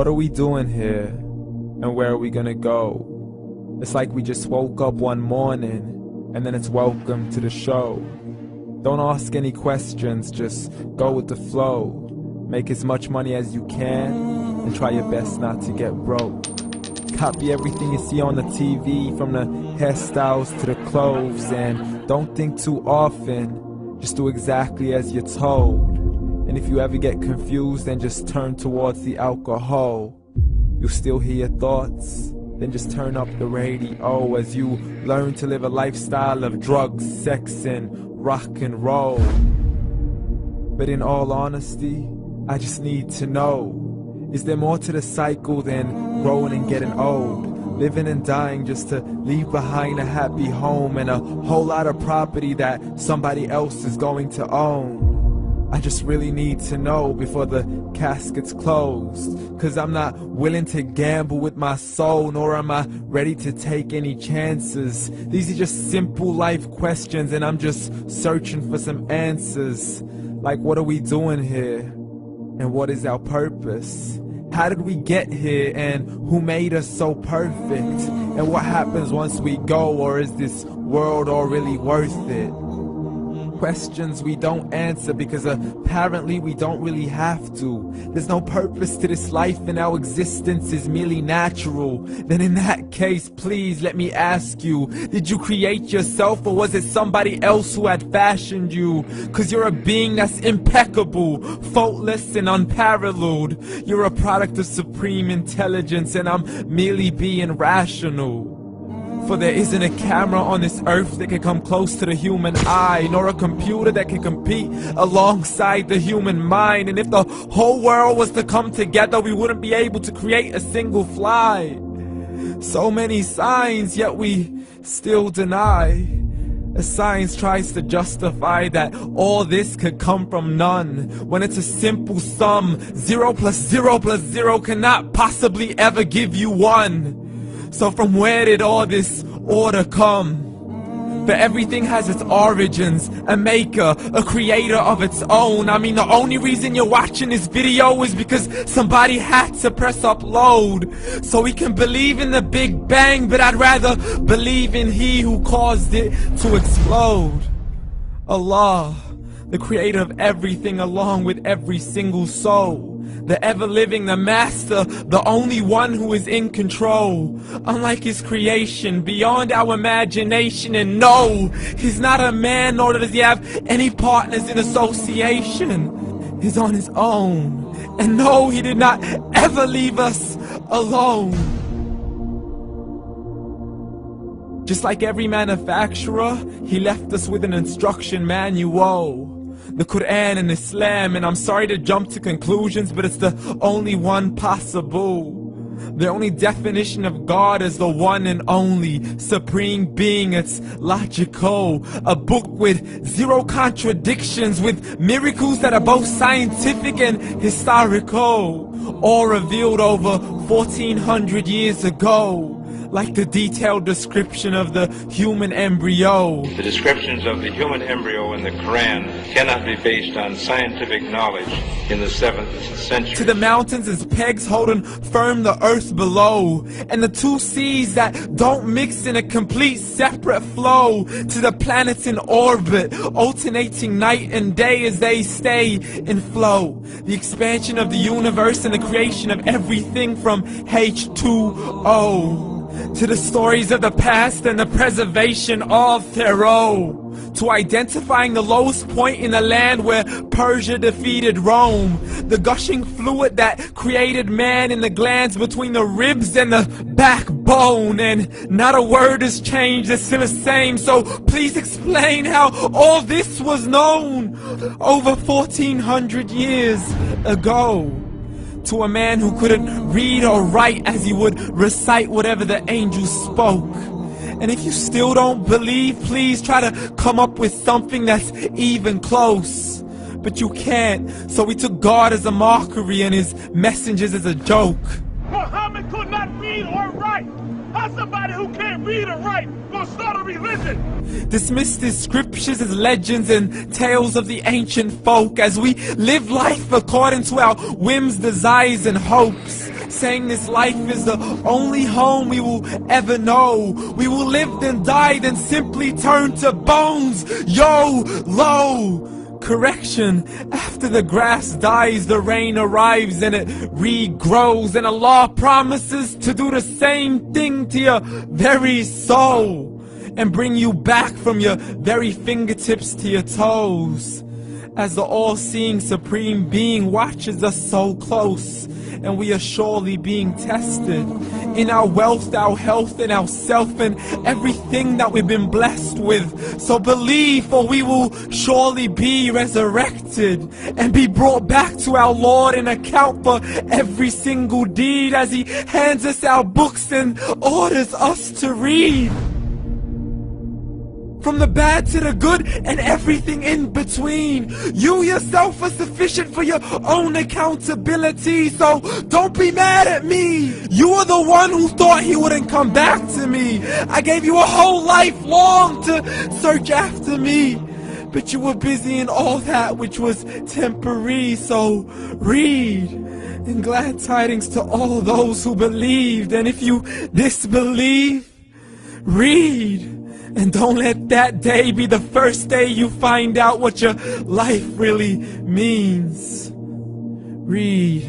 What are we doing here? And where are we gonna go? It's like we just woke up one morning, and then it's welcome to the show. Don't ask any questions, just go with the flow. Make as much money as you can, and try your best not to get broke. Copy everything you see on the TV, from the hairstyles to the clothes, and don't think too often, just do exactly as you're told. And if you ever get confused, then just turn towards the alcohol. You'll still hear your thoughts, then just turn up the radio as you learn to live a lifestyle of drugs, sex, and rock and roll. But in all honesty, I just need to know, is there more to the cycle than growing and getting old? Living and dying just to leave behind a happy home and a whole lot of property that somebody else is going to own. I just really need to know before the casket's closed, 'cause I'm not willing to gamble with my soul, nor am I ready to take any chances. These are just simple life questions, and I'm just searching for some answers. Like, what are we doing here? And what is our purpose? How did we get here, and who made us so perfect? And what happens once we go, or is this world all really worth it? Questions we don't answer because apparently we don't really have to. There's no purpose to this life and our existence is merely natural. Then in that case, please let me ask you, did you create yourself, or was it somebody else who had fashioned you? 'Cause you're a being that's impeccable, faultless and unparalleled. You're a product of supreme intelligence, and I'm merely being rational. For there isn't a camera on this earth that can come close to the human eye, nor a computer that can compete alongside the human mind. And if the whole world was to come together, we wouldn't be able to create a single fly. So many signs, yet we still deny. As science tries to justify that all this could come from none, when it's a simple sum. 0 plus 0 plus 0 cannot possibly ever give you 1. So from where did all this order come? For everything has its origins, a maker, a creator of its own. I mean, the only reason you're watching this video is because somebody had to press upload. So we can believe in the Big Bang, but I'd rather believe in He who caused it to explode. Allah, the creator of everything along with every single soul. The ever-living, the master, the only one who is in control. Unlike his creation, beyond our imagination. And no, he's not a man, nor does he have any partners in association. He's on his own. And no, he did not ever leave us alone. Just like every manufacturer, he left us with an instruction manual. The Quran and Islam, and I'm sorry to jump to conclusions, but it's the only one possible. The only definition of God is the one and only supreme being. It's logical, a book with 0 contradictions, with miracles that are both scientific and historical, all revealed over 1400 years ago. Like the detailed description of the human embryo. The descriptions of the human embryo in the Quran cannot be based on scientific knowledge in the 7th century. To the mountains as pegs holding firm the earth below, and the 2 seas that don't mix in a complete separate flow. To the planets in orbit, alternating night and day as they stay in flow. The expansion of the universe and the creation of everything from H2O. To the stories of the past and the preservation of Pharaoh. To identifying the lowest point in the land where Persia defeated Rome. The gushing fluid that created man in the glands between the ribs and the backbone. And not a word has changed, it's still the same. So please explain how all this was known over 1400 years ago. To a man who couldn't read or write, as he would recite whatever the angels spoke. And if you still don't believe, please try to come up with something that's even close. But you can't, so we took God as a mockery and his messengers as a joke. Muhammad could not read or write. How's somebody who can't read or write gonna start a religion? Dismissed his scriptures as legends and tales of the ancient folk, as we live life according to our whims, desires, and hopes. saying this life is the only home we will ever know. We will live then die, then simply turn to bones. YOLO! Correction, after the grass dies, the rain arrives and it regrows, and Allah promises to do the same thing to your very soul and bring you back from your very fingertips to your toes, as the all-seeing supreme being watches us so close, and we are surely being tested in our wealth, our health, and our self, and everything that we've been blessed with. So believe, for we will surely be resurrected and be brought back to our Lord and account for every single deed, as He hands us our books and orders us to read. From the bad to the good and everything in between. You yourself are sufficient for your own accountability, so don't be mad at me. You are the one who thought He wouldn't come back to me. I gave you a whole life long to search after me, but you were busy in all that which was temporary. So read, and glad tidings to all those who believed. And if you disbelieve, read. And don't let that day be the first day you find out what your life really means. Read.